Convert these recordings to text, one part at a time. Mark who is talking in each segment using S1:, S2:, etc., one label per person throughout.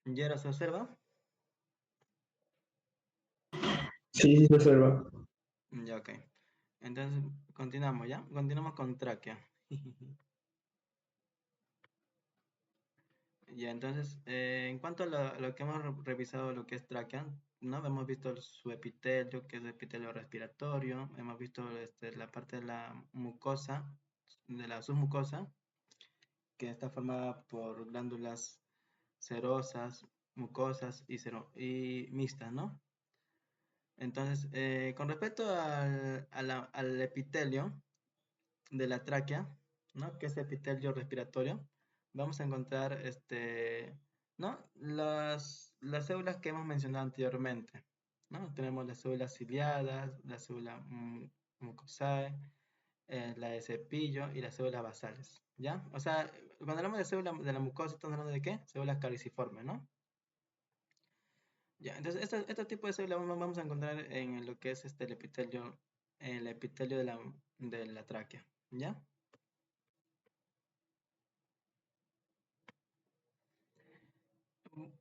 S1: ¿Yera se observa?
S2: Sí, sí se observa.
S1: Ya, ok. Entonces, continuamos, ¿ya? Continuamos con tráquea. Ya, entonces, en cuanto a lo que hemos revisado, lo que es tráquea, ¿no? Hemos visto su epitelio, que es el epitelio respiratorio, hemos visto la parte de la mucosa, de la submucosa, que está formada por glándulas serosas, mucosas y mixtas, ¿no? Entonces, con respecto al epitelio de la tráquea, ¿no? Que es epitelio respiratorio, vamos a encontrar, ¿no? Las células que hemos mencionado anteriormente, ¿no? Tenemos las células ciliadas, la célula mucosae, la de cepillo y las células basales, ¿ya? O sea, cuando hablamos de células de la mucosa, estamos hablando de ¿qué? Células caliciformes, ¿no? Ya, entonces, este tipo de células vamos a encontrar en lo que es el epitelio de la tráquea, ¿ya?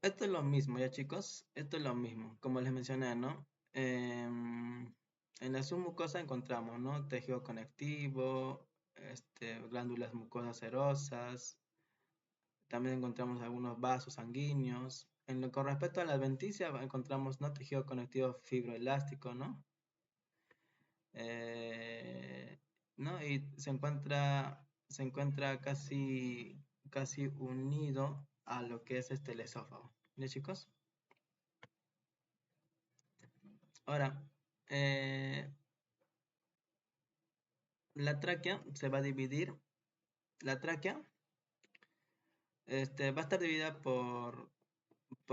S1: Esto es lo mismo, ya chicos, esto es lo mismo, como les mencioné, ¿no? En la submucosa encontramos, ¿no? Tejido conectivo, glándulas mucosas serosas, también encontramos algunos vasos sanguíneos. Con respecto a la adventicia, encontramos, ¿no? Tejido conectivo fibroelástico, ¿no? Eh, ¿No? Y se encuentra casi unido a lo que es el esófago. ¿Ya, chicos? Ahora, eh, la tráquea se va a dividir. La tráquea va a estar dividida por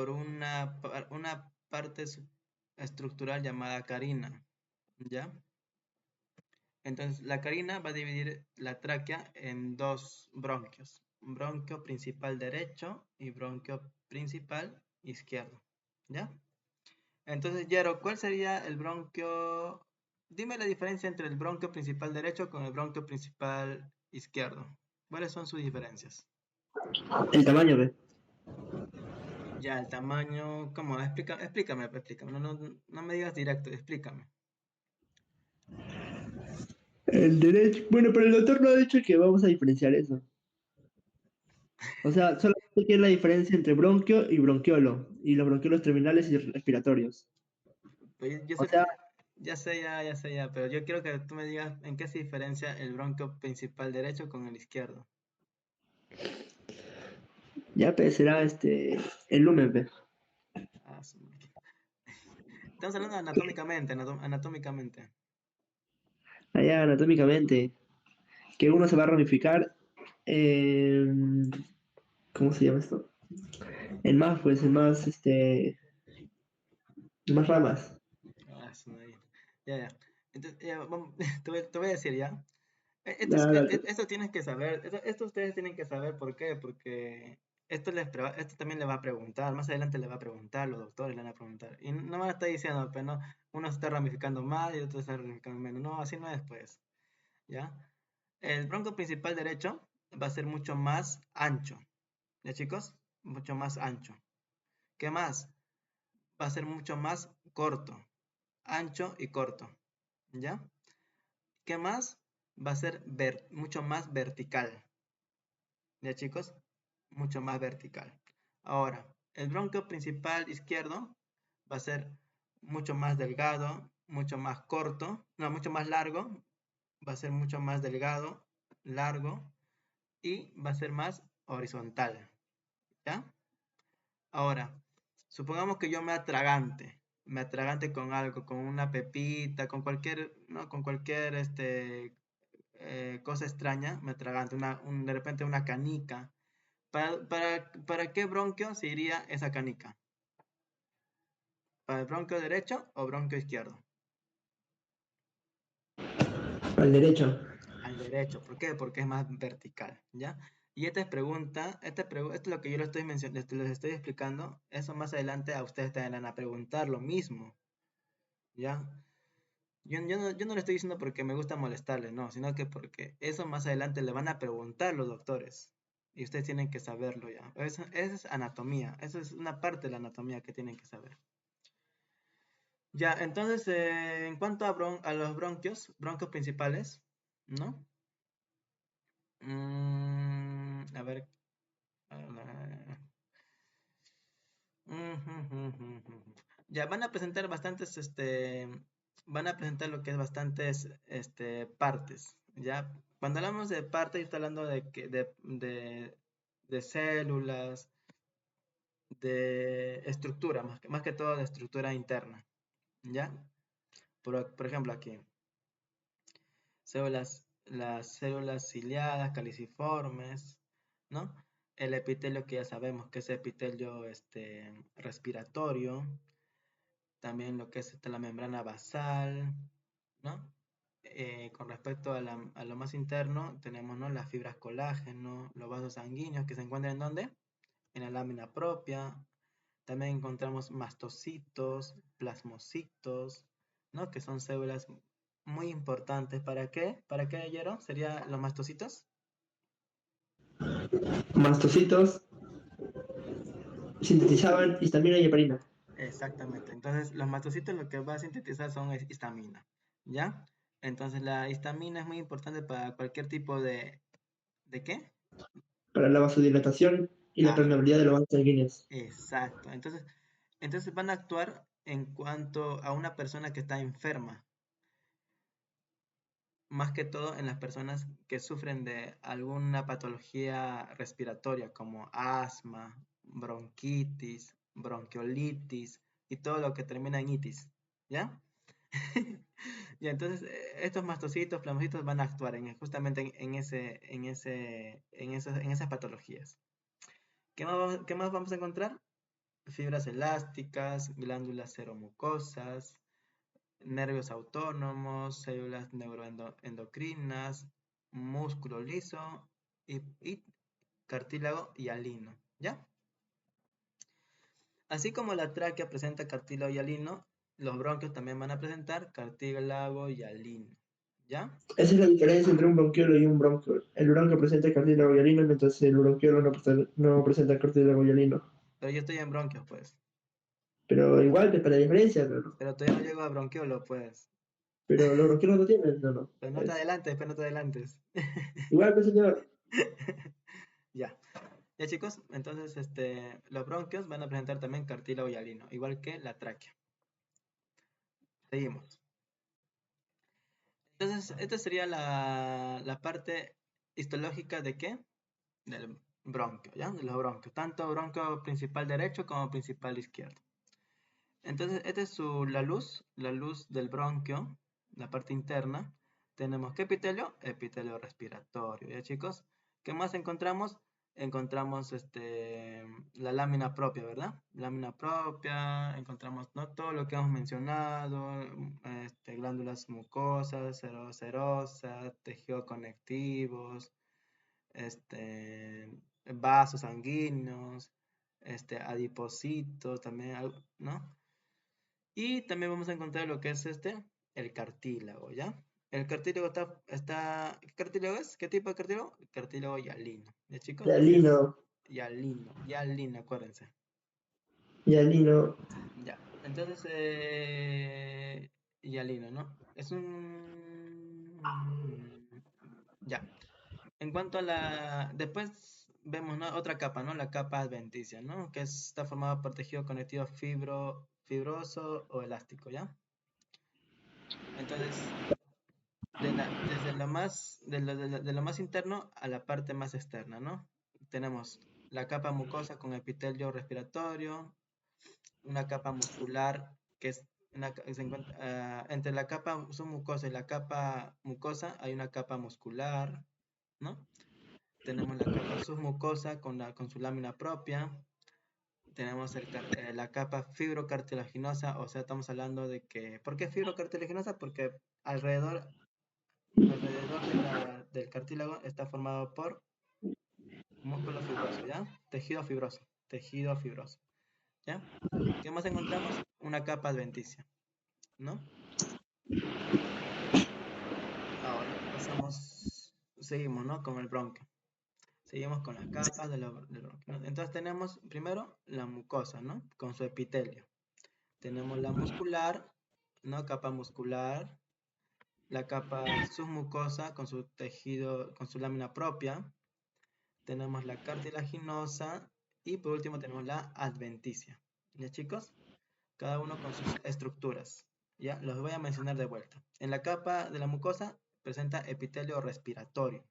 S1: una parte estructural llamada carina, ¿ya? Entonces, la carina va a dividir la tráquea en dos bronquios, un bronquio principal derecho y bronquio principal izquierdo, ¿ya? Entonces, Yaro, ¿cuál sería el bronquio? Dime la diferencia entre el bronquio principal derecho con el bronquio principal izquierdo. ¿Cuáles son sus diferencias?
S2: El tamaño, ¿ve?
S1: Ya, el tamaño, ¿cómo? Explícame. No me digas directo, explícame.
S2: El derecho. Bueno, pero el doctor no ha dicho que vamos a diferenciar eso. O sea, solamente que es la diferencia entre bronquio y bronquiolo, y los bronquiolos terminales y respiratorios.
S1: Pues yo
S2: O
S1: sé,
S2: sea,
S1: ya sé ya, pero yo quiero que tú me digas en qué se diferencia el bronquio principal derecho con el izquierdo.
S2: ya pues, será el lumen, ¿ve?
S1: Ah, estamos hablando anatómicamente, anatómicamente.
S2: Allá anatómicamente, que uno se va a ramificar en... ¿Cómo se llama esto? En más, pues, en más ramas.
S1: Ah, ya, ya. Entonces, ya, te voy a decir ya.
S2: Nada,
S1: Esto tienes que saber, esto ustedes tienen que saber por qué, porque esto también le va a preguntar, más adelante le va a preguntar, los doctores le van a preguntar, y no van a estar diciendo, pero no, uno se está ramificando más y otro se está ramificando menos, no, así no es pues, ¿ya? El bronco principal derecho va a ser mucho más ancho, ¿ya chicos? Mucho más ancho. ¿Qué más? Va a ser mucho más corto, ancho y corto, ¿ya? ¿Qué más? Va a ser mucho más vertical. ¿Ya chicos? Mucho más vertical. Ahora, el bronquio principal izquierdo va a ser mucho más delgado, mucho más corto, no, mucho más largo, va a ser mucho más delgado, largo y va a ser más horizontal. ¿Ya? Ahora, supongamos que yo me atragante con algo, con una pepita, con cualquier, ¿no? Con cualquier cosa extraña, me atragante, de repente una canica. ¿Para qué bronquio se iría esa canica? ¿Para el bronquio derecho o bronquio izquierdo?
S2: al derecho.
S1: Al derecho. ¿Por qué? Porque es más vertical, ¿ya? Y esta es pregunta, esto es lo que yo les estoy explicando. Eso más adelante a ustedes te van a preguntar lo mismo, ¿ya? Yo no le estoy diciendo porque me gusta molestarle, no, sino que porque eso más adelante le van a preguntar los doctores, Y ustedes tienen que saberlo ya. Eso es anatomía. Eso es una parte de la anatomía que tienen que saber. Ya, entonces, en cuanto a los bronquios principales, ¿no? A ver. ah, Ya, van a presentar lo que es bastantes, partes, ¿ya? Cuando hablamos de partes, yo estoy hablando de células, de estructura, más que todo de estructura interna, ¿ya? Por ejemplo, aquí, las células ciliadas, caliciformes, ¿no? El epitelio que ya sabemos que es epitelio, respiratorio, también lo que es la membrana basal, ¿no? Con respecto a lo más interno, tenemos, ¿no?, las fibras colágeno, los vasos sanguíneos que se encuentran ¿en dónde? En la lámina propia. También encontramos mastocitos, plasmocitos, ¿no? Que son células muy importantes. ¿Para qué? ¿Para qué, Yero? ¿Serían los mastocitos?
S2: Mastocitos sintetizaban histamina y heparina.
S1: Exactamente. Entonces, los mastocitos lo que va a sintetizar son histamina, ¿ya? Entonces, la histamina es muy importante para cualquier tipo ¿de qué?
S2: Para la vasodilatación y la
S1: Ah,
S2: permeabilidad de los vasos sanguíneos.
S1: exacto. Entonces van a actuar en cuanto a una persona que está enferma, más que todo en las personas que sufren de alguna patología respiratoria como asma, bronquitis, bronquiolitis y todo lo que termina en itis, ¿ya? Y entonces estos mastocitos, plasmocitos van a actuar justamente en esas patologías. ¿Qué más vamos a encontrar? Fibras elásticas, glándulas seromucosas, nervios autónomos, células neuroendocrinas, músculo liso y cartílago hialino, ¿ya? Así como la tráquea presenta cartílago hialino, los bronquios también van a presentar cartílago hialino, ¿ya?
S2: Esa es la diferencia entre un bronquiolo y un bronquio. El bronquio presenta cartílago hialino, mientras el bronquiolo no presenta cartílago hialino.
S1: Pero yo estoy en bronquios, pues.
S2: Pero igual, te para la diferencia, pero,
S1: Pero todavía no llego a bronquiolo, pues.
S2: pero los bronquiolos no tienen, no, no.
S1: Pero no te
S2: Pues,
S1: adelantes, pero no te adelantes.
S2: igual, pues señor.
S1: Ya. Ya, chicos, entonces los bronquios van a presentar también cartílago hialino, igual que la tráquea. Seguimos. Entonces, esta sería la parte histológica de qué? Del bronquio, ¿ya? De los bronquios, tanto bronquio principal derecho como principal izquierdo. Entonces, esta es la luz del bronquio, la parte interna. Tenemos ¿qué epitelio? Epitelio respiratorio, ¿ya, chicos? ¿Qué más encontramos? Encontramos la lámina propia, ¿verdad? Lámina propia, encontramos, ¿no?, todo lo que hemos mencionado, glándulas mucosas, serocerosas, tejidos conectivos, vasos sanguíneos, adipocitos, también, ¿no? Y también vamos a encontrar lo que es el cartílago, ¿ya? El cartílago ¿qué cartílago es? ¿Qué tipo de cartílago? Cartílago hialino, ¿ya, chicos?
S2: Hialino,
S1: Hialino, acuérdense.
S2: hialino.
S1: Ya, entonces, hialino, ¿no? Es un... Ya, en cuanto a después vemos, ¿no?, otra capa, ¿no? La capa adventicia, ¿no? Que está formada por tejido conectivo fibroso o elástico, ¿ya? Entonces, desde de lo más interno a la parte más externa, ¿no? Tenemos la capa mucosa con epitelio respiratorio, una capa muscular que es entre la capa submucosa y la capa mucosa hay una capa muscular, ¿no? Tenemos la capa submucosa con su lámina propia. Tenemos la capa fibrocartilaginosa, o sea, estamos hablando de que... ¿Por qué fibrocartilaginosa? Porque alrededor del cartílago está formado por músculo fibroso, ¿ya? Tejido fibroso, ¿ya? ¿Qué más encontramos? Una capa adventicia, ¿no? Ahora seguimos, ¿no? Con el bronquio. Seguimos con las capas del bronquio, ¿no? Entonces tenemos primero la mucosa, ¿no? Con su epitelio. Tenemos la muscular, ¿no? Capa muscular. La capa submucosa con su tejido, con su lámina propia. Tenemos la cartilaginosa y por último tenemos la adventicia. ¿Ya, chicos? Cada uno con sus estructuras. ¿Ya? Los voy a mencionar de vuelta. En la capa de la mucosa presenta epitelio respiratorio.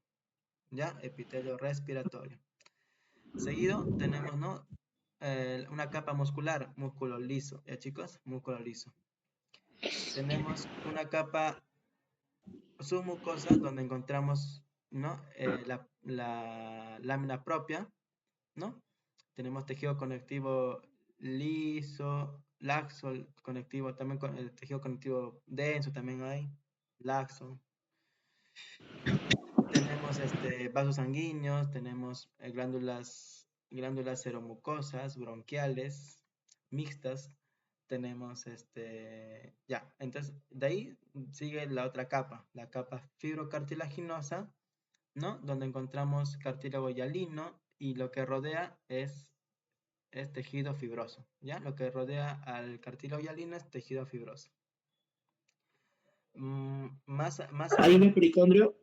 S1: ¿Ya? Epitelio respiratorio. Seguido tenemos, ¿no? Una capa muscular, músculo liso. ¿Ya, chicos? Músculo liso. Tenemos una capa submucosa donde encontramos, ¿no? La lámina propia, ¿no? Tenemos tejido conectivo liso, laxo, conectivo, también con el tejido conectivo denso también hay, laxo. Tenemos vasos sanguíneos, tenemos glándulas seromucosas, bronquiales, mixtas. Tenemos ya, entonces de ahí sigue la otra capa, la capa fibrocartilaginosa, ¿no? Donde encontramos cartílago hialino y lo que rodea es tejido fibroso, ¿ya? Lo que rodea al cartílago hialino es tejido fibroso. Más
S2: ¿Hay un
S1: adelante,
S2: pericondrio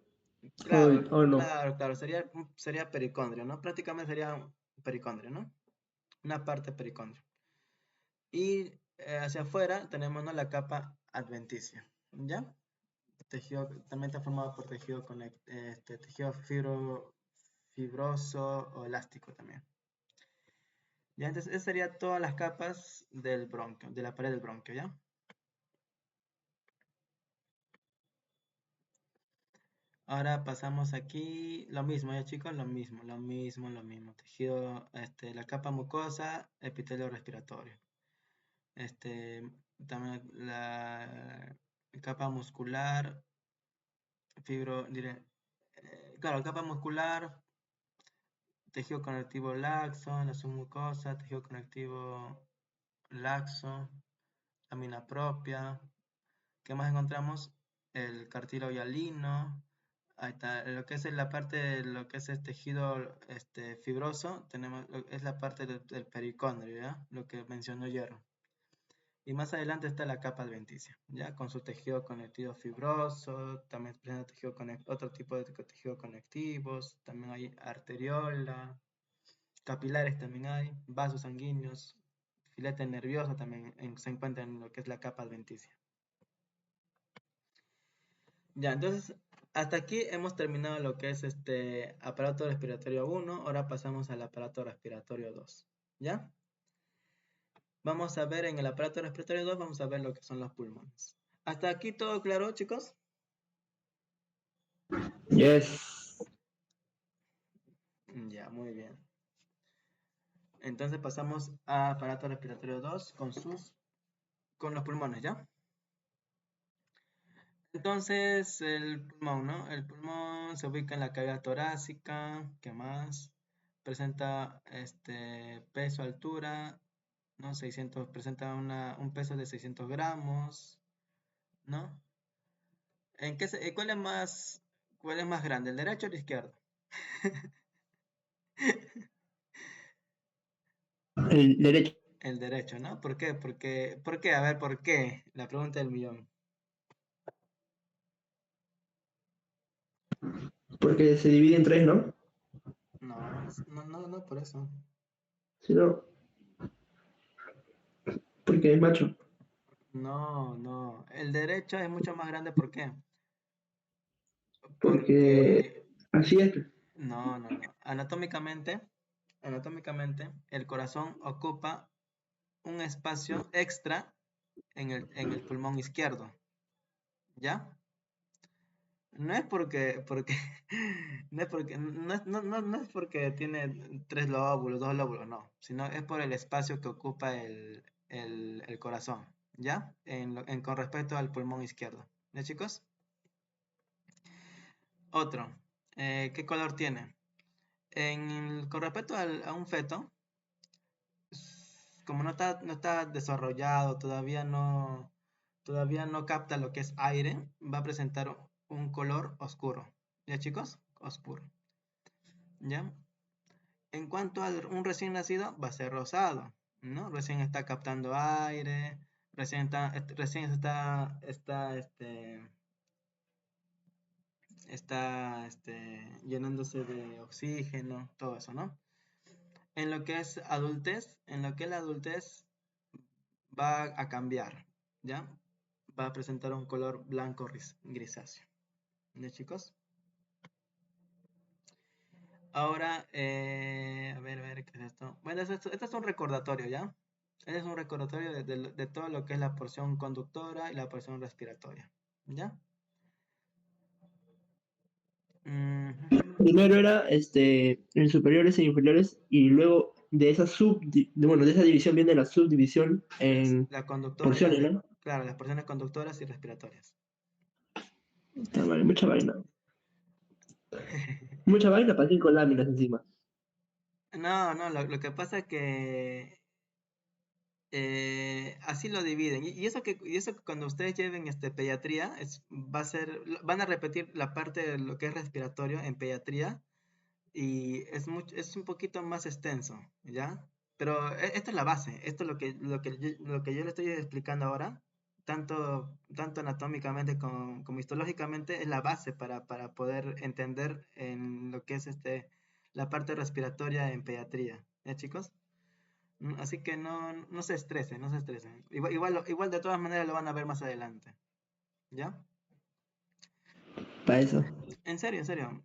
S1: claro,
S2: o no?
S1: claro, sería pericondrio, ¿no? Prácticamente sería un pericondrio, ¿no? Una parte pericondrio. Y hacia afuera tenemos, ¿no? La capa adventicia, ¿ya? Tejido, también está formado por tejido, tejido fibroso o elástico también. Ya, entonces, esas serían todas las capas del bronquio, de la pared del bronquio, ¿ya? Ahora pasamos aquí, lo mismo, ¿ya, chicos? Lo mismo. Tejido, la capa mucosa, epitelio respiratorio. También la capa muscular, claro, capa muscular, tejido conectivo laxo, la submucosa, tejido conectivo laxo, lámina propia. ¿Qué más encontramos? El cartílago hialino. Ahí está, lo que es la parte de lo que es el tejido fibroso, es la parte del pericondrio, ¿ya? Lo que mencionó Hierro. Y más adelante está la capa adventicia, ¿ya? Con su tejido conectivo fibroso, también presenta otro tipo de tejido conectivos, también hay arteriola, capilares también hay, vasos sanguíneos, filete nervioso también se encuentra en lo que es la capa adventicia. Ya, entonces, hasta aquí hemos terminado lo que es aparato respiratorio 1, ahora pasamos al aparato respiratorio 2, ¿ya? Vamos a ver en el aparato respiratorio 2, vamos a ver lo que son los pulmones. ¿Hasta aquí todo claro, chicos?
S2: Yes.
S1: Ya, muy bien. Entonces pasamos a aparato respiratorio 2 con los pulmones, ¿ya? Entonces, el pulmón, ¿no? El pulmón se ubica en la cavidad torácica, ¿qué más? Presenta peso, altura, ¿no? Presenta un peso de 600 gramos, ¿no? ¿Cuál es más grande, el derecho o el izquierdo?
S2: El derecho.
S1: El derecho, ¿no? ¿Por qué? ¿Por qué? A ver, ¿por qué? La pregunta del millón.
S2: Porque se divide en tres, ¿no?
S1: No, no, por eso.
S2: Si no, porque es macho.
S1: No. El derecho es mucho más grande, ¿por qué?
S2: Porque
S1: Porque,
S2: así es.
S1: no. Anatómicamente, el corazón ocupa un espacio extra en el pulmón izquierdo, ¿ya? No es no es porque tiene tres lóbulos, dos lóbulos, no, sino es por el espacio que ocupa el corazón, ¿ya? Con respecto al pulmón izquierdo, ¿ya, chicos? Otro, ¿qué color tiene? Con respecto a un feto, como no está desarrollado, todavía no capta lo que es aire, va a presentar un color oscuro. ¿Ya, chicos? Oscuro. ¿Ya? En cuanto a un recién nacido, va a ser rosado, ¿no? Recién está captando aire, recién está llenándose de oxígeno, todo eso, ¿no? En lo que es adultez, en lo que es la adultez va a cambiar, ¿ya? Va a presentar un color blanco grisáceo. ¿Ya, chicos? Ahora, a ver, ¿qué es esto? Bueno, esto es un recordatorio, ¿ya? Este es un recordatorio de todo lo que es la porción conductora y la porción respiratoria, ¿ya? Ujú.
S2: Primero era en superiores e inferiores y luego de esa bueno, de esa división viene la subdivisión en
S1: La conductora y
S2: porciones, ¿no?
S1: claro, las porciones conductoras y respiratorias.
S2: Está vale, mucha vaina. Mucha vaina para 5 láminas encima.
S1: No, no, lo que pasa es que así lo dividen. Y eso que cuando ustedes lleven pediatría, van a repetir la parte de lo que es respiratorio en pediatría y es un poquito más extenso, ¿ya? Pero esto es la base, esto es lo que yo le estoy explicando ahora, tanto anatómicamente como histológicamente, es la base para poder entender en lo que es la parte respiratoria en pediatría, ¿ya, chicos? Así que no se estresen, no se estresen. Igual de todas maneras lo van a ver más adelante, ¿ya?
S2: Para eso.
S1: En serio, en serio.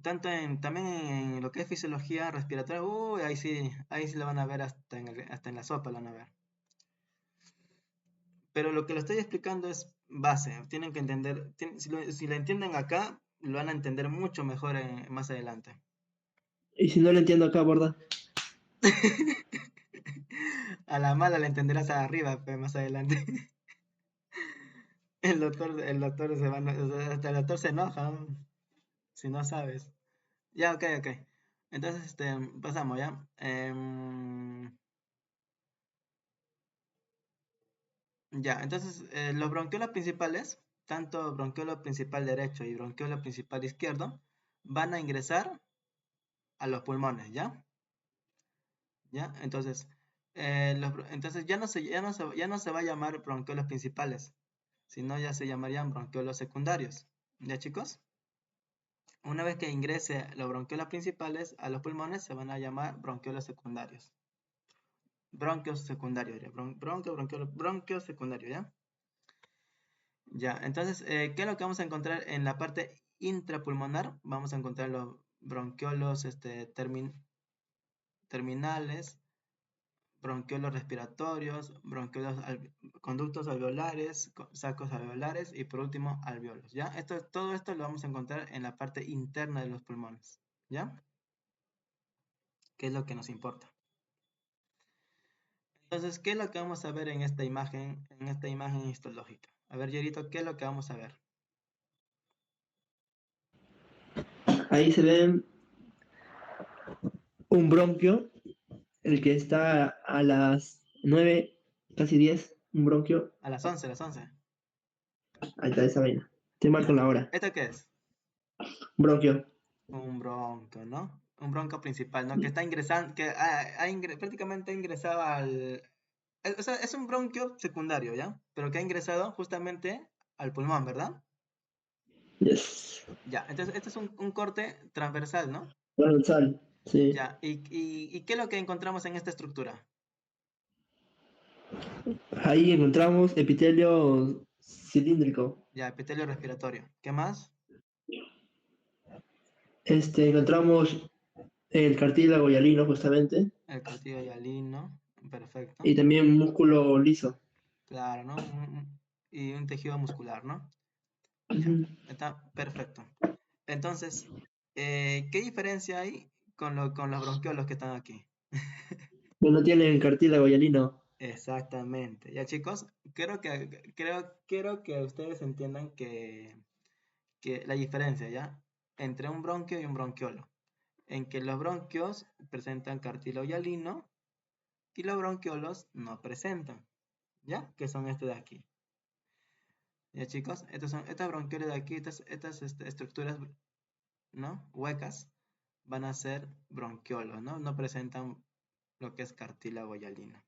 S1: También en lo que es fisiología respiratoria, uy, ahí sí lo van a ver hasta en la sopa lo van a ver. Pero lo que lo estoy explicando es base, tienen que entender, si lo entienden acá, lo van a entender mucho mejor más adelante.
S2: Y si no lo entiendo acá, borda.
S1: A la mala la entenderás arriba, pues, más adelante. El doctor hasta el doctor se enoja, ¿no? Si no sabes. Ya, ok, ok. Entonces, pasamos, ¿ya? Ya, entonces, los bronquiolos principales, tanto bronquiolo principal derecho y bronquiolo principal izquierdo, van a ingresar a los pulmones, ¿ya? ¿Ya? Entonces, entonces ya no se va a llamar bronquiolos principales, sino ya se llamarían bronquiolos secundarios, ¿ya, chicos? Una vez que ingrese los bronquiolos principales a los pulmones, se van a llamar bronquiolos secundarios. Bronquios secundarios, ¿ya? Bronquios secundarios, ¿ya? Ya, entonces, ¿qué es lo que vamos a encontrar en la parte intrapulmonar? Vamos a encontrar los bronquiolos terminales, bronquiolos respiratorios, conductos alveolares, sacos alveolares y por último alveolos, ¿ya? Todo esto lo vamos a encontrar en la parte interna de los pulmones, ¿ya? ¿Qué es lo que nos importa? Entonces, ¿qué es lo que vamos a ver en esta imagen histológica? A ver, Yerito, ¿qué es lo que vamos a ver?
S2: Ahí se ve un bronquio, el que está a las 9 casi 10 un bronquio.
S1: A las 11, a las 11.
S2: Ahí está esa vaina. Estoy mal
S1: ¿Ya?
S2: con la hora.
S1: ¿Esto qué es?
S2: Bronquio.
S1: Un bronco, ¿no? Un bronco principal, ¿no? Que está ingresando, que prácticamente ha ingresado o sea, es un bronquio secundario, ¿ya? Pero que ha ingresado justamente al pulmón, ¿verdad?
S2: Yes.
S1: Ya, entonces este es un corte transversal, ¿no?
S2: Transversal. Sí.
S1: Ya, ¿y qué es lo que encontramos en esta estructura?
S2: Ahí encontramos epitelio cilíndrico.
S1: Ya, epitelio respiratorio. ¿Qué más?
S2: Encontramos el cartílago hialino, justamente.
S1: El cartílago hialino, perfecto.
S2: Y también músculo liso.
S1: Claro, ¿no? Y un tejido muscular, ¿no? Ya,
S2: Ujú.
S1: está perfecto. Entonces, ¿qué diferencia hay con los bronquiolos que están aquí?
S2: No tienen cartílago hialino.
S1: Exactamente. Ya, chicos, quiero que ustedes entiendan que la diferencia, ¿ya? Entre un bronquio y un bronquiolo. En que los bronquios presentan cartílago hialino y los bronquiolos no presentan, ¿ya? Que son de aquí. Ya, chicos, estas bronquioles de aquí, estas estructuras, ¿no? Huecas, van a ser bronquiolos, ¿no? No presentan lo que es cartílago hialino.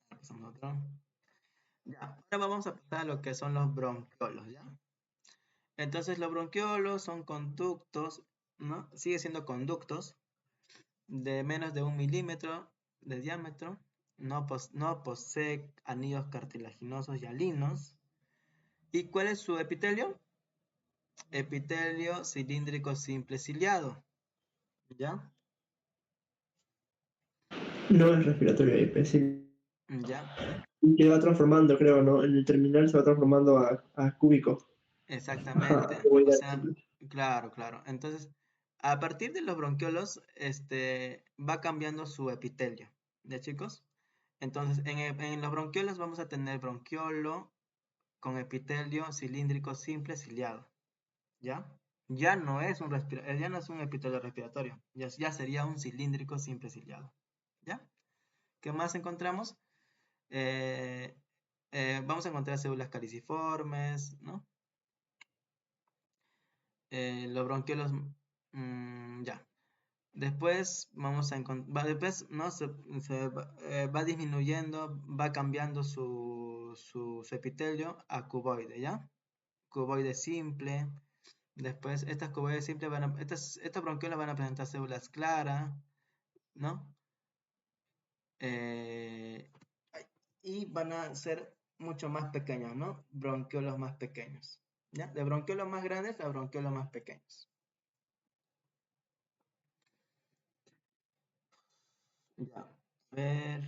S1: Pasamos a otro. Ya, ahora vamos a pasar a lo que son los bronquiolos, ¿ya? Entonces los bronquiolos son conductos, ¿no? Sigue siendo conductos de menos de 1 milímetro de diámetro, no posee anillos cartilaginosos hialinos. ¿Y cuál es su epitelio? Epitelio cilíndrico simple ciliado, ¿ya?
S2: No es respiratorio epicélico.
S1: ¿Ya?
S2: Que va transformando, creo, ¿no? En el terminal se va transformando a cúbico. Ajá,
S1: Exactamente. O
S2: ovoidal
S1: sea,
S2: simple.
S1: claro, claro. Entonces, a partir de los bronquiolos, va cambiando su epitelio, ¿ya, chicos? Entonces, en los bronquiolos vamos a tener bronquiolo con epitelio cilíndrico simple ciliado, ¿ya? Ya no es un epitelio respiratorio, ya sería un cilíndrico simple ciliado, ¿ya? ¿Qué más encontramos? Eh, vamos a encontrar células caliciformes, ¿no? Los bronquiolos, ya. Después vamos a encontrar, después no va disminuyendo, va cambiando su epitelio a cuboide, ¿ya? Cuboide simple. Después estas cuboides simples estas bronquiolas van a presentar células claras, ¿no? Eh, y van a ser mucho más pequeños, ¿no? Bronquiolos más pequeños, ¿ya? De bronquiolos más grandes a bronquiolos más pequeños. Ya. A ver,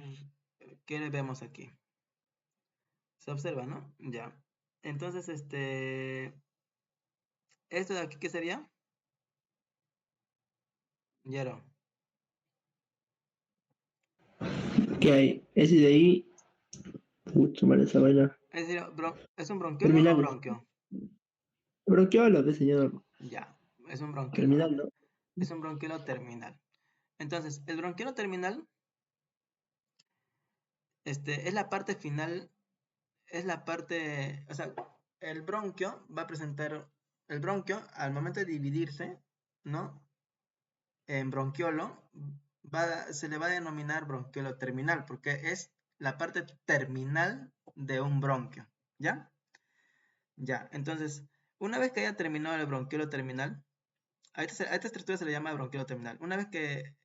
S1: ¿qué le vemos aquí? Se observa, ¿no? Ya. Entonces, ¿esto de aquí qué sería? Yero.
S2: ¿Qué hay? Ese de ahí. Mucho mal esa vaina.
S1: Es decir, ¿es un bronquiolo o
S2: Terminal.
S1: bronquio?
S2: Bronquiolo, de señor.
S1: Ya, es un bronquiolo.
S2: Terminal, ¿no?
S1: Es un bronquiolo terminal. Entonces, el bronquiolo terminal, es la parte final, es la parte, o sea, el bronquio va a presentar, el bronquio al momento de dividirse, ¿no? En bronquiolo, se le va a denominar bronquiolo terminal, porque es la parte terminal de un bronquio, ¿ya? Ya, entonces, una vez que haya terminado el bronquiolo terminal, a esta estructura se le llama bronquiolo terminal. Una vez que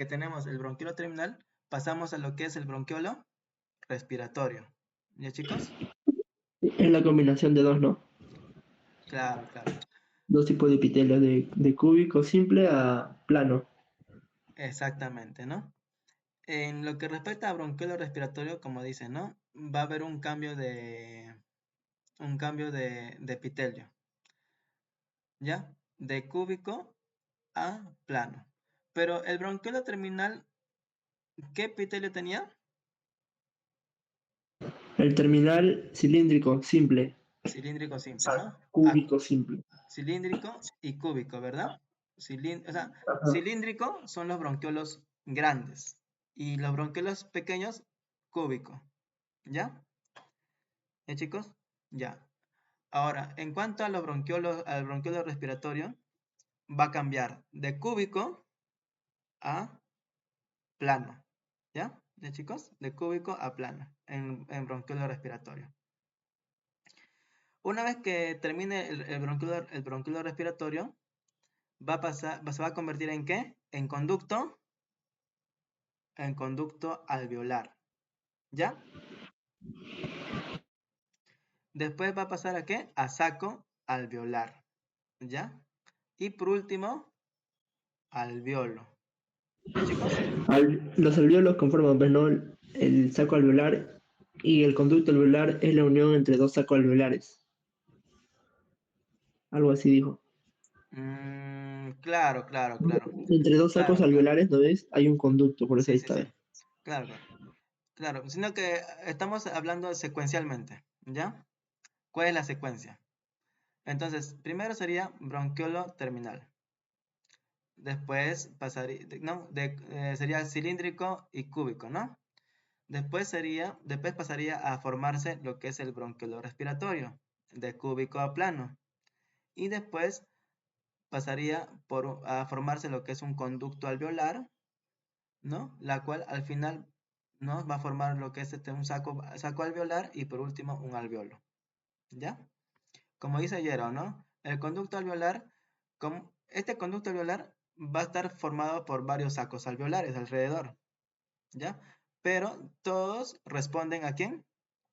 S1: tenemos el bronquiolo terminal, pasamos a lo que es el bronquiolo respiratorio. ¿Ya, chicos?
S2: Es la combinación de dos, ¿no?
S1: Claro, claro.
S2: Dos tipos de epitelio, de cúbico simple a plano.
S1: Exactamente, ¿no? En lo que respecta a bronquiolo respiratorio, como dice, ¿no? Va a haber un cambio de epitelio, ¿ya? De cúbico a plano. Pero el bronquiolo terminal, ¿qué epitelio tenía?
S2: El terminal cilíndrico simple.
S1: Cilíndrico
S2: O
S1: simple,
S2: sea,
S1: ¿no?
S2: cúbico simple.
S1: Cilíndrico y cúbico, ¿verdad? O sea,
S2: Ajá.
S1: cilíndrico son los bronquiolos grandes y los bronquiolos pequeños, cúbico. ¿Ya? ¿Ya, chicos? Ya. Ahora, en cuanto a al bronquiolo respiratorio, va a cambiar de cúbico a plano. ¿Ya? ¿Ya, chicos? De cúbico a plano en bronquiolo respiratorio. Una vez que termine el bronquiolo respiratorio, se va a convertir ¿en qué? En conducto alveolar. ¿Ya? Después va a pasar ¿a qué? A saco alveolar. ¿Ya? Y por último, alveolo. ¿Ya, chicos?
S2: Los alveolos conforman, pues, ¿no? El saco alveolar y el conducto alveolar es la unión entre dos sacos alveolares. Algo así dijo.
S1: Claro, claro, claro.
S2: Entre dos sacos
S1: Claro, claro.
S2: alveolares, ¿no ves? Hay un conducto, por eso ahí
S1: Sí, sí,
S2: está.
S1: sí. Claro, claro. Claro, sino que estamos hablando secuencialmente. ¿Ya? ¿Cuál es la secuencia? Entonces, primero sería bronquiolo terminal. Después pasaría, no, sería cilíndrico y cúbico, ¿no? Después pasaría a formarse lo que es el bronquiolo respiratorio, de cúbico a plano. y después pasaría a formarse lo que es un conducto alveolar, ¿no? La cual al final, ¿no? Va a formar lo que es un saco alveolar y por último un alveolo, ¿ya? Como dice Yero, ¿no? El conducto alveolar, este conducto alveolar va a estar formado por varios sacos alveolares alrededor, ¿ya? Pero todos responden ¿a quién?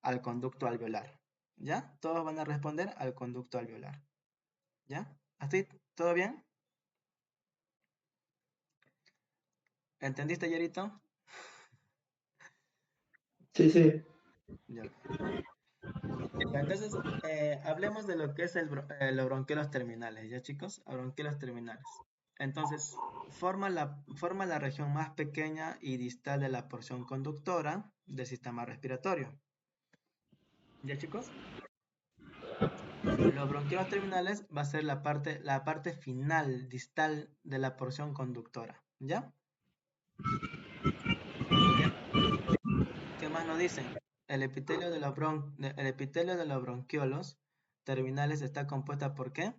S1: Al conducto alveolar, ¿ya? Todos van a responder al conducto alveolar, ¿ya? ¿Así? ¿Todo bien? ¿Entendiste, Yerito?
S2: Sí, sí.
S1: Ya, ok. Ya, entonces, hablemos de lo que es los bronquiolos terminales, ¿ya chicos? Bronquiolos terminales. Entonces, forma la región más pequeña y distal de la porción conductora del sistema respiratorio. ¿Ya chicos? Los bronquiolos terminales va a ser la parte final, distal de la porción conductora. ¿Ya? ¿Qué, qué más nos dicen? El epitelio de los bronquiolos terminales está compuesta ¿por qué?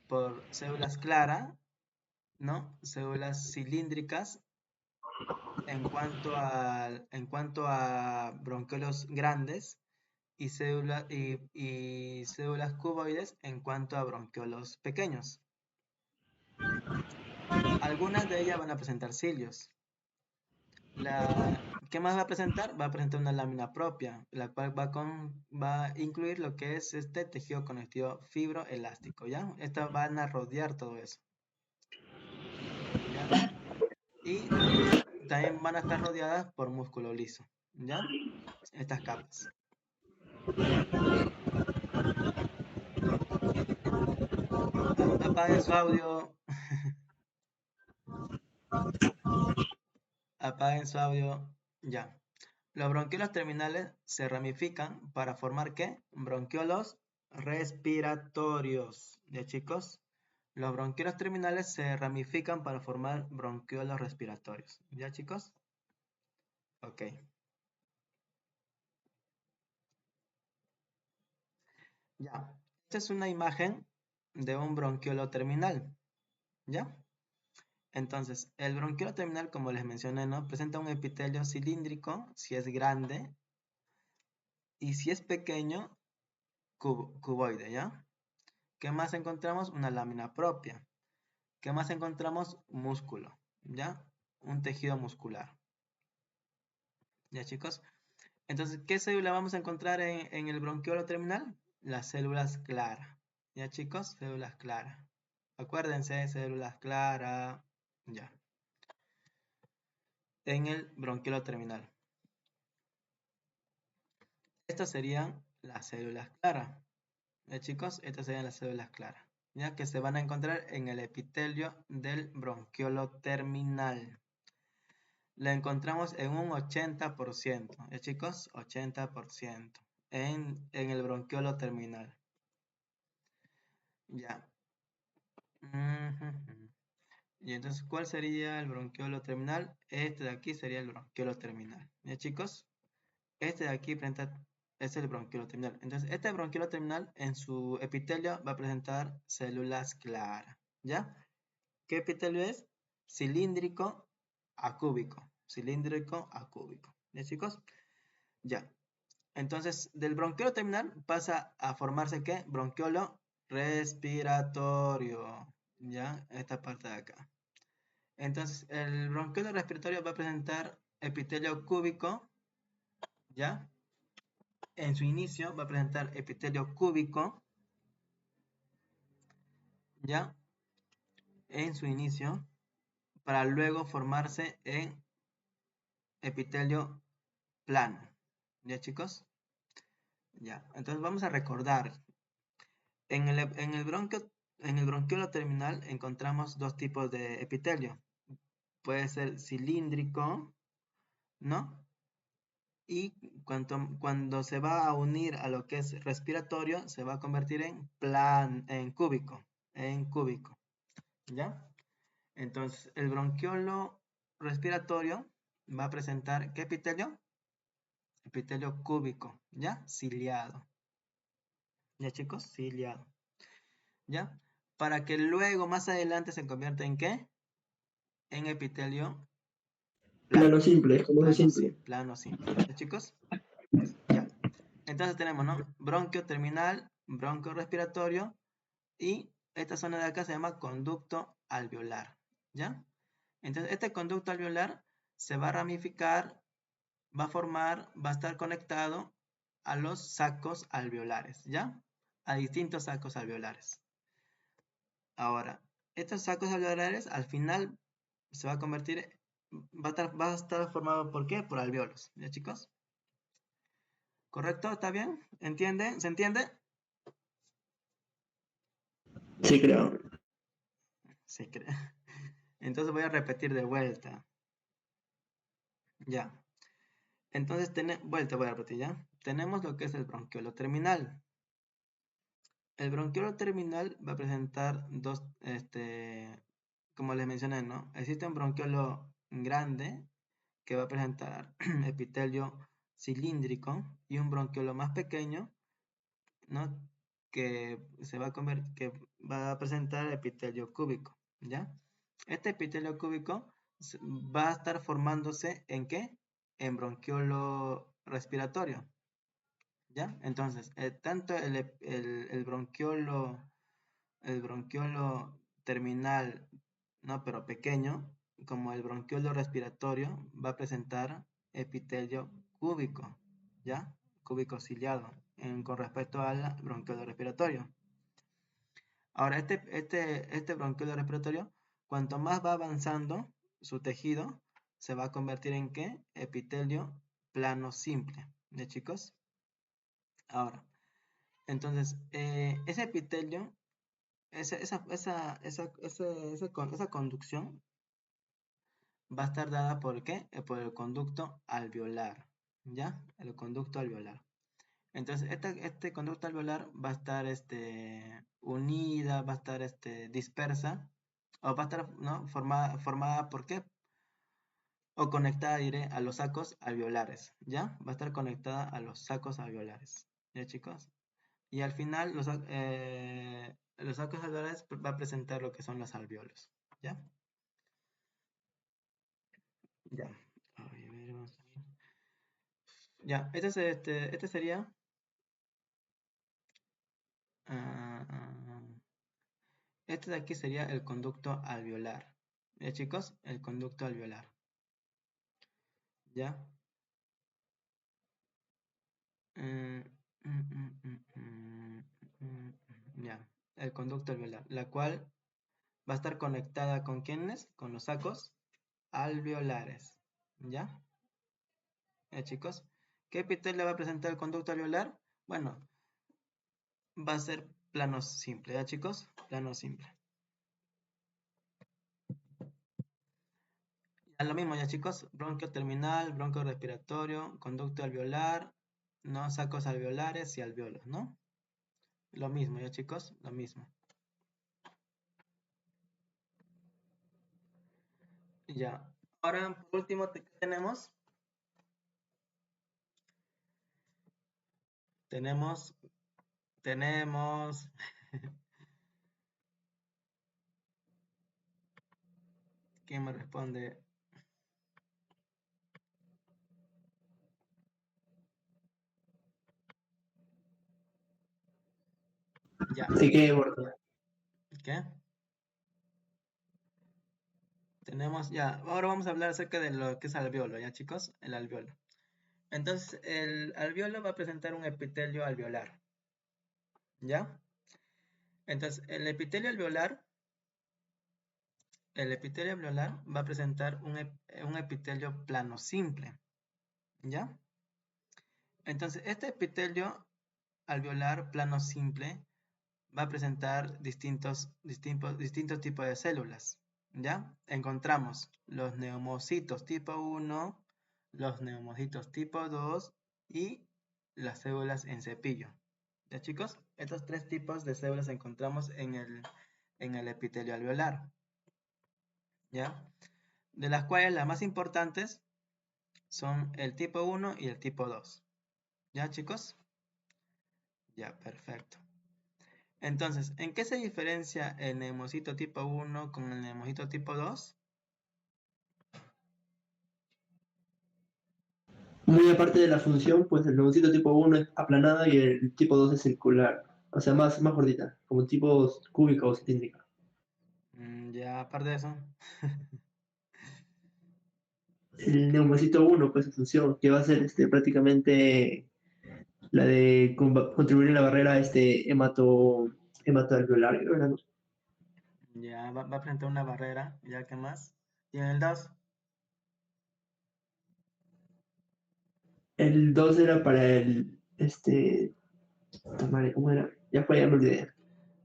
S1: Por células claras, ¿no? Células cilíndricas en cuanto a bronquiolos grandes y células cuboides en cuanto a bronquiolos pequeños. Algunas de ellas van a presentar cilios. ¿Qué más va a presentar? Va a presentar una lámina propia, la cual va a incluir lo que es este tejido conectivo fibroelástico, ¿ya? Estas van a rodear todo eso, ¿ya? Y también van a estar rodeadas por músculo liso, ¿ya? Estas capas. Apaguen su audio, apaguen su audio, ya. Los bronquiolos terminales se ramifican para formar ¿qué? Bronquiolos respiratorios, ¿ya chicos? Los bronquiolos terminales se ramifican para formar bronquiolos respiratorios, ¿ya chicos? Ok. Ya. Esta es una imagen de un bronquiolo terminal, ¿ya? Entonces, el bronquiolo terminal, como les mencioné, ¿no? Presenta un epitelio cilíndrico, si es grande, y si es pequeño, cuboide, ¿ya? ¿Qué más encontramos? Una lámina propia. ¿Qué más encontramos? Músculo, ¿ya? Un tejido muscular. ¿Ya, chicos? Entonces, ¿qué célula vamos a encontrar en el bronquiolo terminal? Las células claras. ¿Ya, chicos? Células claras. Acuérdense, células claras. Ya. En el bronquiolo terminal. Estas serían las células claras. ¿Ya, chicos? Estas serían las células claras. ¿Ya? Que se van a encontrar en el epitelio del bronquiolo terminal. La encontramos en un 80%, ¿ya chicos? 80% en el bronquiolo terminal. Ya. Y entonces, ¿cuál sería el bronquiolo terminal? Este de aquí sería el bronquiolo terminal. ¿Ya chicos? Este de aquí es el bronquiolo terminal. Entonces, este bronquiolo terminal en su epitelio va a presentar células claras. ¿Ya? ¿Qué epitelio es? Cilíndrico acúbico. Cilíndrico acúbico. ¿Ya chicos? Ya. Entonces, del bronquiolo terminal pasa a formarse ¿qué? Bronquiolo respiratorio. ¿Ya? Esta parte de acá. Entonces, el bronquiolo respiratorio va a presentar epitelio cúbico. ¿Ya? En su inicio va a presentar epitelio cúbico. ¿Ya? En su inicio. Para luego formarse en epitelio plano. ¿Ya, chicos? Ya. Entonces, vamos a recordar. En el bronquiolo terminal encontramos dos tipos de epitelio. Puede ser cilíndrico, ¿no? Y cuando se va a unir a lo que es respiratorio, se va a convertir en cúbico, ¿ya? Entonces, el bronquiolo respiratorio va a presentar, ¿qué epitelio? Epitelio cúbico, ¿ya? Ciliado. ¿Ya, chicos? Ciliado. ¿ya? Para que luego, más adelante, se convierta en ¿qué? En epitelio
S2: Plano
S1: plano.
S2: simple, es como simple.
S1: Plano simple. ¿Ya, chicos? Ya. Entonces tenemos, ¿no? Bronquio terminal, bronquio respiratorio y esta zona de acá se llama conducto alveolar, ¿ya? Entonces este conducto alveolar se va a ramificar, va a estar conectado a los sacos alveolares, ¿ya? A distintos sacos alveolares. Ahora, estos sacos alveolares al final se va a convertir, va a estar formado ¿por qué? Por alveolos, ¿ya, chicos? ¿Correcto? ¿Está bien? ¿Entiende? ¿Se entiende?
S2: Sí, creo.
S1: Sí, creo. Entonces voy a repetir de vuelta. Ya. Entonces, vuelta voy a repetir, ¿ya? Tenemos lo que es el bronquiolo terminal. El bronquiolo terminal va a presentar dos, como les mencioné, ¿no? Existe un bronquiolo grande que va a presentar epitelio cilíndrico y un bronquiolo más pequeño, ¿no? Que va a presentar epitelio cúbico, ¿ya? Este epitelio cúbico va a estar formándose ¿en qué? En bronquiolo respiratorio, ¿ya? Entonces, tanto el bronquiolo terminal, ¿no? Pero pequeño, como el bronquiolo respiratorio, va a presentar epitelio cúbico, ¿ya? Cúbico ciliado, con respecto al bronquiolo respiratorio. Ahora, este bronquiolo respiratorio, cuanto más va avanzando su tejido, se va a convertir en ¿qué? Epitelio plano simple, ¿de chicos? Ahora, entonces, ese epitelio, esa conducción va a estar dada ¿por qué? Por el conducto alveolar, ¿ya? El conducto alveolar. Entonces, este conducto alveolar va a estar unida, va a estar dispersa, o va a estar, ¿no? formada ¿por qué? O conectada, diré, a los sacos alveolares, ¿ya? Va a estar conectada a los sacos alveolares, ¿ya, chicos? Y al final, los sacos alveolares va a presentar lo que son los alveolos, ¿ya? Ya. A ver, vamos a ver. Ya, este sería. ah, ah, este de aquí sería el conducto alveolar. ¿Ya, chicos? El conducto alveolar. ¿Ya? Mm, mm, mm, mm, mm, ya. El conducto alveolar. La cual va a estar conectada ¿con quiénes? Con los sacos alveolares. ¿Ya? ¿Ya, chicos? ¿Qué epitelio va a presentar el conducto alveolar? Bueno, va a ser plano simple. ¿Ya, chicos? Plano simple. Ya lo mismo, ya, chicos. Bronquio terminal, bronquio respiratorio, conducto alveolar, ¿no? Sacos alveolares y alveolos, ¿no? Lo mismo, ya, chicos. Lo mismo. Ya. Ahora, por último, ¿qué tenemos? Tenemos. ¿Quién me responde? Ya.
S2: Sí, que borda.
S1: ¿Qué? Tenemos, ya. Ahora vamos a hablar acerca de lo que es alveolo, ¿ya, chicos? El alveolo. Entonces, el alveolo va a presentar un epitelio alveolar, ¿ya? Entonces, el epitelio alveolar va a presentar un epitelio plano simple, ¿ya? Entonces, este epitelio alveolar plano simple va a presentar distintos tipos de células, ¿ya? Encontramos los neumocitos tipo 1, los neumocitos tipo 2 y las células en cepillo. ¿Ya, chicos? Estos tres tipos de células encontramos en el epitelio alveolar, ¿ya? De las cuales las más importantes son el tipo 1 y el tipo 2. ¿Ya, chicos? Ya, perfecto. Entonces, ¿en qué se diferencia el neumocito tipo 1 con el neumocito tipo 2?
S2: Muy aparte de la función, pues el neumocito tipo 1 es aplanada y el tipo 2 es circular. O sea, más gordita, como tipo cúbica o cilíndrica.
S1: Ya, aparte de eso.
S2: El neumocito 1, pues su función, que va a ser prácticamente la de contribuir a la barrera hematoalveolar, ¿verdad?
S1: Ya, va a presentar una barrera. ¿Ya qué más? ¿Y en el 2?
S2: El 2 era para madre, ¿cómo era? Ya fue, ya me olvidé.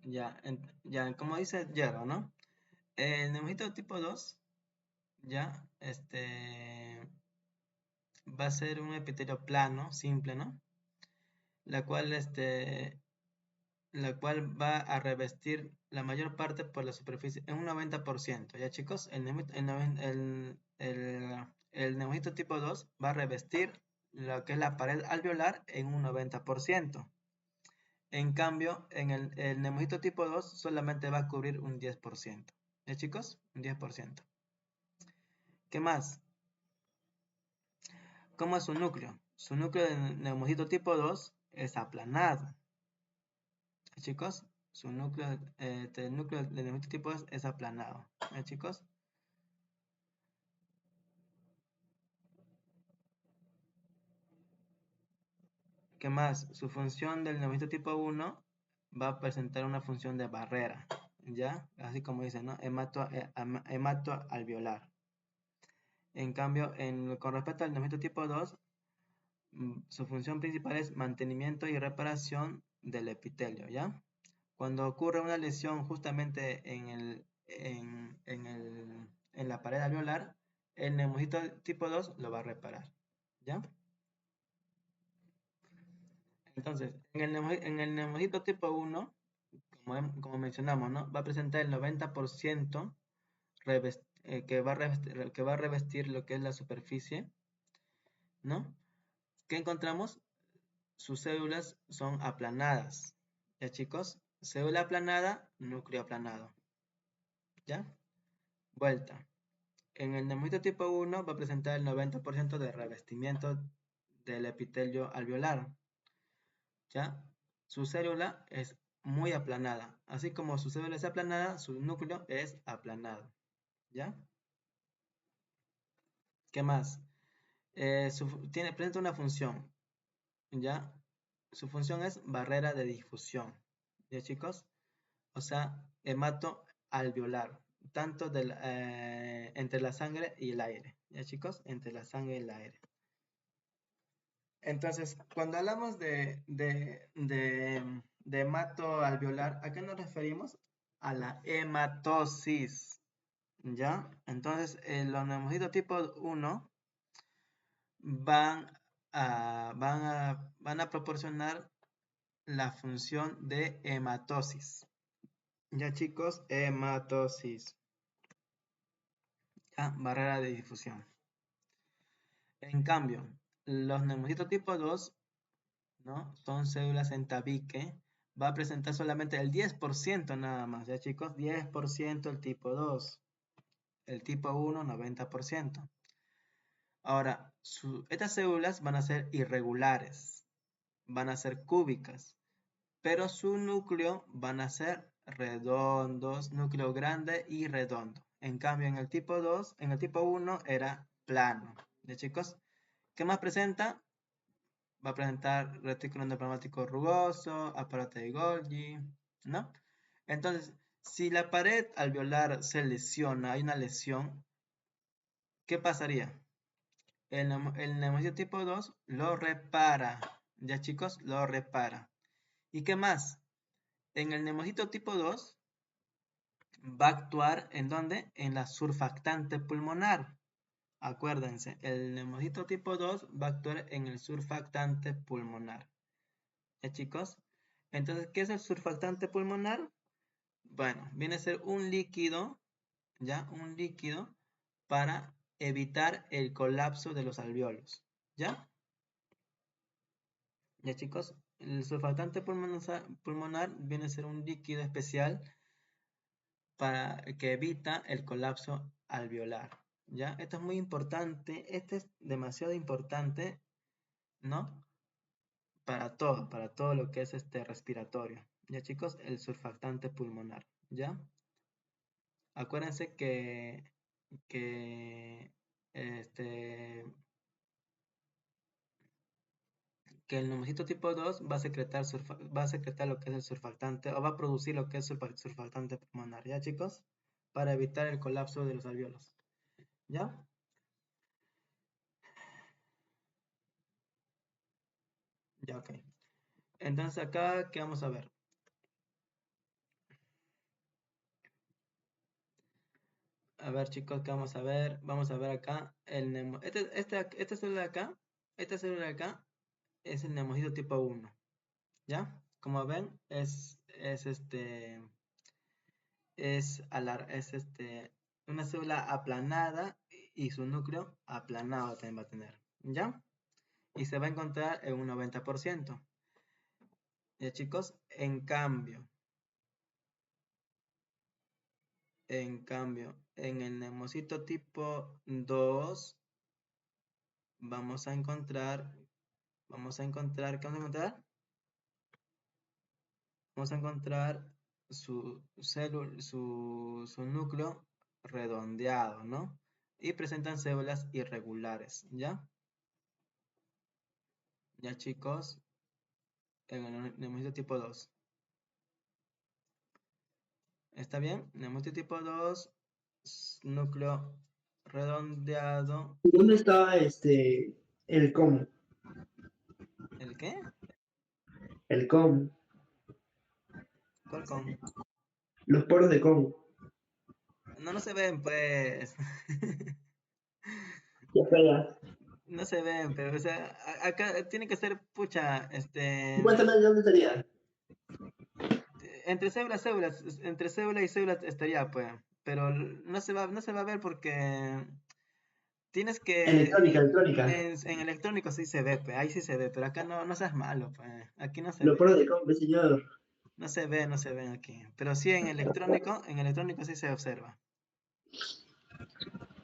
S1: Ya, ya, como dice hierro, ¿no? El neumocito tipo 2, ya, va a ser un epitelio plano, simple, ¿no? La cual, la cual va a revestir la mayor parte por la superficie en un 90%. ¿Ya, chicos? El neumocito tipo 2 va a revestir lo que es la pared alveolar en un 90%. En cambio, el neumocito tipo 2 solamente va a cubrir un 10%. ¿Ya, chicos? Un 10%. ¿Qué más? ¿Cómo es su núcleo? Su núcleo de neumocito tipo 2 es aplanado. ¿Ya, chicos? El núcleo de neumocito tipo 2 es aplanado. ¿Ya, chicos? ¿Qué más? Su función del neumocito tipo 1 va a presentar una función de barrera. ¿Ya? Así como dice, ¿no? Hematoalveolar. En cambio, con respecto al neumocito tipo 2, su función principal es mantenimiento y reparación del epitelio, ¿ya? Cuando ocurre una lesión justamente en la pared alveolar, el neumocito tipo 2 lo va a reparar, ¿ya? Entonces, en el neumocito tipo 1, como mencionamos, ¿no? Va a presentar el 90% que va a revestir lo que es la superficie, ¿no? ¿Qué encontramos? Sus células son aplanadas. ¿Ya, chicos? Célula aplanada, núcleo aplanado. ¿Ya? Vuelta. En el neumocito tipo 1 va a presentar el 90% de revestimiento del epitelio alveolar. ¿Ya? Su célula es muy aplanada. Así como su célula es aplanada, su núcleo es aplanado. ¿Ya? ¿Qué más? Presenta una función. ¿Ya? Su función es barrera de difusión. ¿Ya, chicos? O sea, hemato alveolar, tanto entre la sangre y el aire. ¿Ya, chicos? Entre la sangre y el aire. Entonces, cuando hablamos de hemato alveolar, ¿a qué nos referimos? A la hematosis. ¿Ya? Entonces, los neumocitos tipo 1 van van a proporcionar la función de hematosis. Ya, chicos, hematosis. ¿Ya? Barrera de difusión. En cambio, los neumocitos tipo 2, ¿no? Son células en tabique. Va a presentar solamente el 10% nada más, ¿ya, chicos? 10% el tipo 2. El tipo 1, 90%. Ahora, estas células van a ser irregulares, van a ser cúbicas, pero su núcleo van a ser redondos, núcleo grande y redondo. En cambio, en el tipo 1 era plano. ¿Ya, chicos? ¿Qué más presenta? Va a presentar retículo endoplasmático rugoso, aparato de Golgi, ¿no? Entonces, si la pared alveolar se lesiona, hay una lesión, ¿qué pasaría? El neumocito tipo 2 lo repara, ya, chicos, lo repara. ¿Y qué más? En el neumocito tipo 2 va a actuar ¿en dónde? En la surfactante pulmonar. Acuérdense, el neumocito tipo 2 va a actuar en el surfactante pulmonar. ¿Ya, chicos? Entonces, ¿qué es el surfactante pulmonar? Bueno, viene a ser un líquido, ¿ya? Un líquido para evitar el colapso de los alveolos. ¿Ya? ¿Ya, chicos? El surfactante pulmonar viene a ser un líquido especial que evita el colapso alveolar. ¿Ya? Esto es muy importante, este es demasiado importante, ¿no? Para todo lo que es este respiratorio. ¿Ya, chicos? El surfactante pulmonar, ¿ya? Acuérdense que, este, que el neumocito tipo 2 va a secretar lo que es el surfactante, o va a producir lo que es surfactante pulmonar, ¿ya, chicos? Para evitar el colapso de los alveolos, ¿ya? Ya, ok. Entonces acá, ¿qué vamos a ver? A ver, chicos, ¿qué vamos a ver? Vamos a ver acá esta célula de acá, esta célula de acá es el neumocito tipo 1, ¿ya? Como ven, es una célula aplanada y su núcleo aplanado también va a tener, ¿ya? Y se va a encontrar en un 90%. ¿Ya, chicos? En cambio, en el neumocito tipo 2 vamos a encontrar, ¿qué vamos a encontrar? Vamos a encontrar su núcleo redondeado, ¿no? Y presentan células irregulares, ¿ya? Ya, chicos, en el neumocito tipo 2. ¿Está bien? Neumocito tipo 2, núcleo redondeado.
S2: ¿Y dónde está el com?
S1: ¿El qué?
S2: El com,
S1: ¿Cuál con?
S2: los poros de com.
S1: No, no se ven, pues.
S2: Ya pega.
S1: No se ven, pero, o sea, acá tiene que ser, pucha,
S2: Supuestamente, ¿dónde estaría?
S1: entre célula y célula estaría, pues. Pero no se va a ver porque tienes que,
S2: Electrónica, electrónica.
S1: en electrónico sí se ve, pues, ahí sí se ve, pero acá no, no seas malo, pues. Aquí no se
S2: Los
S1: ve.
S2: poros de com, sí, señor.
S1: No se ve, no se ven aquí. Pero sí en electrónico sí se observa.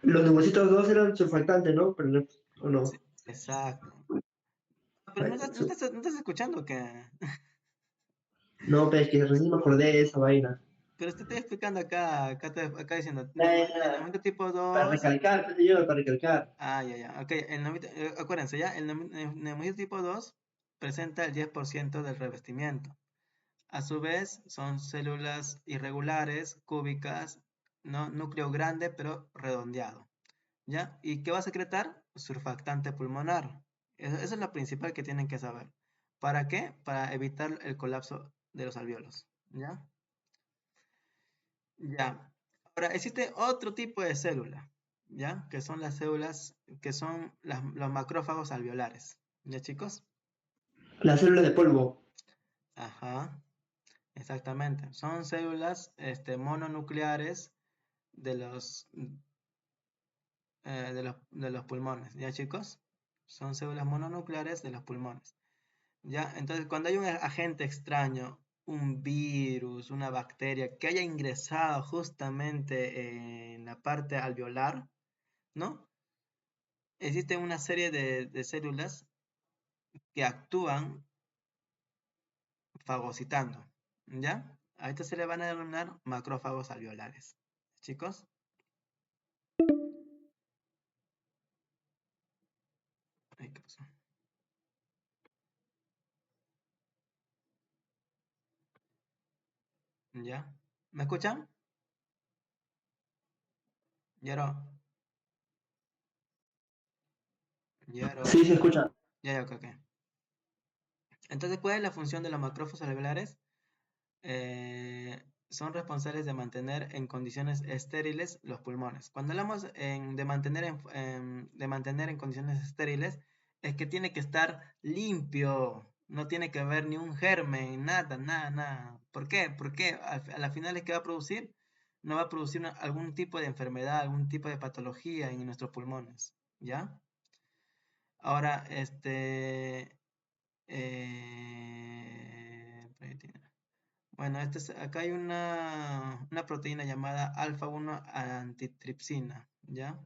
S2: Los neumocitos 2 eran surfactantes, ¿no? Pero no, ¿o
S1: Sí,
S2: no?
S1: exacto. Pero
S2: Ay,
S1: no estás escuchando que...
S2: no, pero es que recién me acordé de esa vaina.
S1: Pero te estoy explicando acá diciendo, el
S2: Eh,
S1: neumocito tipo
S2: para
S1: 2.
S2: recalcar, pues, señor, para recalcar.
S1: Ah, ya, ya. Ok, acuérdense ya, el neumocito tipo 2 presenta el 10% del revestimiento. A su vez, son células irregulares, cúbicas, ¿no? Núcleo grande pero redondeado. ¿Ya? ¿Y qué va a secretar? Surfactante pulmonar. Eso es lo principal que tienen que saber. ¿Para qué? Para evitar el colapso de los alvéolos. ¿Ya? Ya. Ahora, existe otro tipo de célula, ¿ya? Que son las células, que son los macrófagos alveolares. ¿Ya, chicos?
S2: Las células de polvo.
S1: Ajá, exactamente. Son células mononucleares de los pulmones. ¿Ya, chicos? Son células mononucleares de los pulmones. ¿Ya? Entonces, cuando hay un agente extraño, un virus, una bacteria que haya ingresado justamente en la parte alveolar, ¿no? Existe una serie de células que actúan fagocitando, ¿ya? A esto se le van a denominar macrófagos alveolares. Chicos, ay, ¿qué pasó? ¿Ya? ¿Me escuchan? Yaro, Yaro.
S2: Sí, se escucha.
S1: Ya, ya, ok, ok. Entonces, ¿cuál es la función de los macrófagos alveolares? Son responsables de mantener en condiciones estériles los pulmones. Cuando hablamos de mantener en condiciones estériles, es que tiene que estar limpio, no tiene que haber ni un germen, nada, nada, nada. ¿Por qué? Porque a la final es que va a producir, no va a producir algún tipo de enfermedad, algún tipo de patología en nuestros pulmones, ¿ya? Ahora, Bueno, acá hay una proteína llamada alfa-1 antitripsina, ¿ya?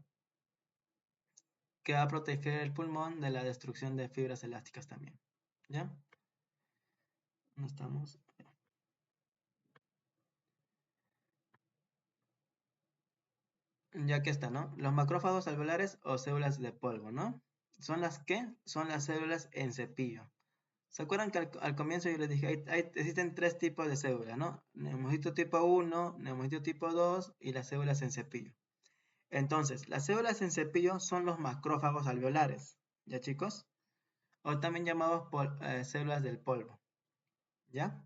S1: Que va a proteger el pulmón de la destrucción de fibras elásticas también, ¿ya? ¿No estamos? Ya que está, ¿no? Los macrófagos alveolares o células de polvo, ¿no? ¿Son las qué? Son las células en cepillo. ¿Se acuerdan que al comienzo yo les dije, existen tres tipos de células, ¿no? Neumocito tipo 1, neumocito tipo 2 y las células en cepillo. Entonces, las células en cepillo son los macrófagos alveolares, ¿ya chicos? O también llamados células del polvo, ¿ya?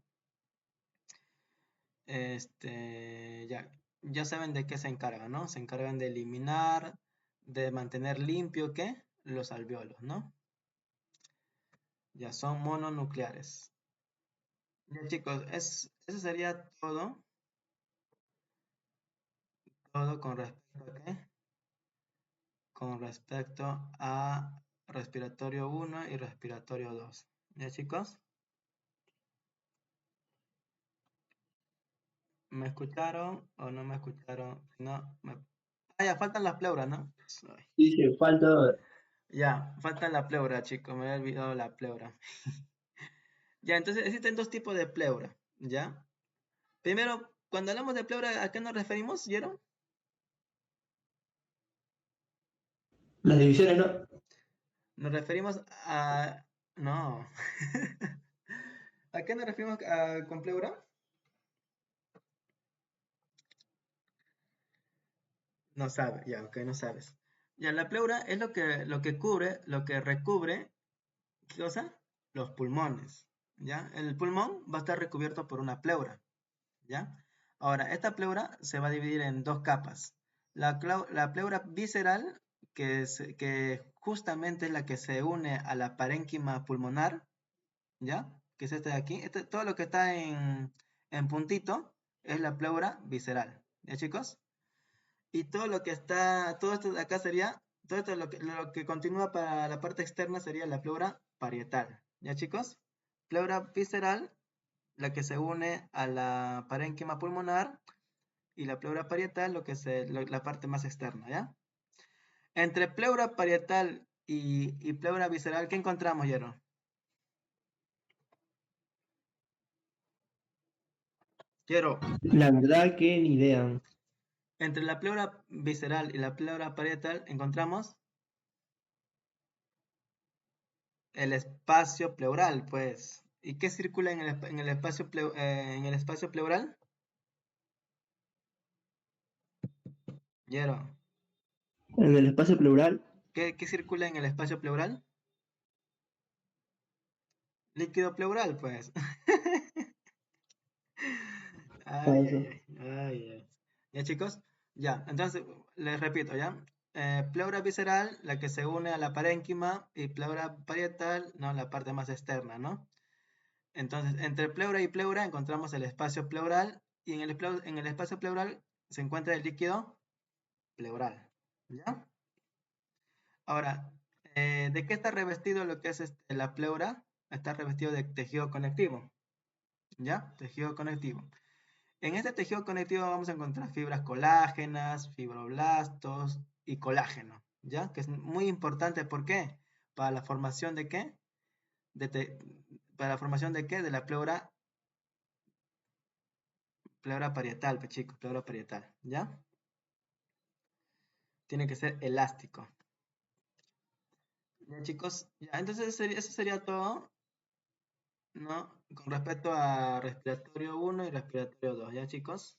S1: Ya saben de qué se encargan, ¿no? Se encargan de eliminar, de mantener limpio, ¿qué? Los alveolos, ¿no? Ya son mononucleares. Ya chicos, eso sería todo con respecto a qué? Con respecto a respiratorio 1 y respiratorio 2. ¿Ya chicos? ¿Me escucharon o no me escucharon? No, Ah, ya faltan las pleuras, ¿no? Ay.
S2: Dice, falta.
S1: Ya, falta la pleura, chicos, me había olvidado la pleura. Ya, entonces existen dos tipos de pleura, ¿ya? Primero, cuando hablamos de pleura, ¿a qué nos referimos, Jero?
S2: Las divisiones, ¿no?
S1: Nos referimos a... No. ¿A qué nos referimos con pleura? No sabe, ya, ok, no sabes. Ya, la pleura es lo que cubre, lo que recubre, ¿qué cosa? Los pulmones, ¿ya? El pulmón va a estar recubierto por una pleura, ¿ya? Ahora, esta pleura se va a dividir en dos capas. La pleura visceral, que justamente es la que se une a la parénquima pulmonar, ¿ya? Que es este de aquí. Todo lo que está en puntito es la pleura visceral, ¿ya chicos? Y todo esto de acá sería, todo esto lo que continúa para la parte externa sería la pleura parietal, ¿ya chicos? Pleura visceral, la que se une a la parénquima pulmonar, y la pleura parietal, la parte más externa, ¿ya? Entre pleura parietal y pleura visceral, ¿qué encontramos, Yero? Yero,
S2: La verdad que ni idea.
S1: entre la pleura visceral y la pleura parietal encontramos el espacio pleural, pues. ¿Y qué circula en el espacio pleural? Yero,
S2: En el espacio pleural.
S1: ¿qué circula en el espacio pleural? Líquido pleural, pues.
S2: A
S1: Ay, ay,
S2: eso.
S1: ay, ay, ay. ¿Ya, chicos? Ya, entonces, les repito, ¿ya? Pleura visceral, la que se une a la parénquima, y pleura parietal, ¿no? La parte más externa, ¿no? Entonces, entre pleura y pleura encontramos el espacio pleural, y en el espacio pleural se encuentra el líquido pleural, ¿ya? Ahora, ¿de qué está revestido lo que es la pleura? Está revestido de tejido conectivo, ¿ya? Tejido conectivo. En este tejido conectivo vamos a encontrar fibras colágenas, fibroblastos y colágeno, ¿ya? Que es muy importante, ¿por qué? Para la formación de qué? Para la formación de qué? De la pleura parietal, pues chicos, pleura parietal, ¿ya? Tiene que ser elástico. ¿Ya, chicos? Ya, entonces eso sería todo, ¿no? Con respecto a respiratorio 1 y respiratorio 2, ¿ya, chicos?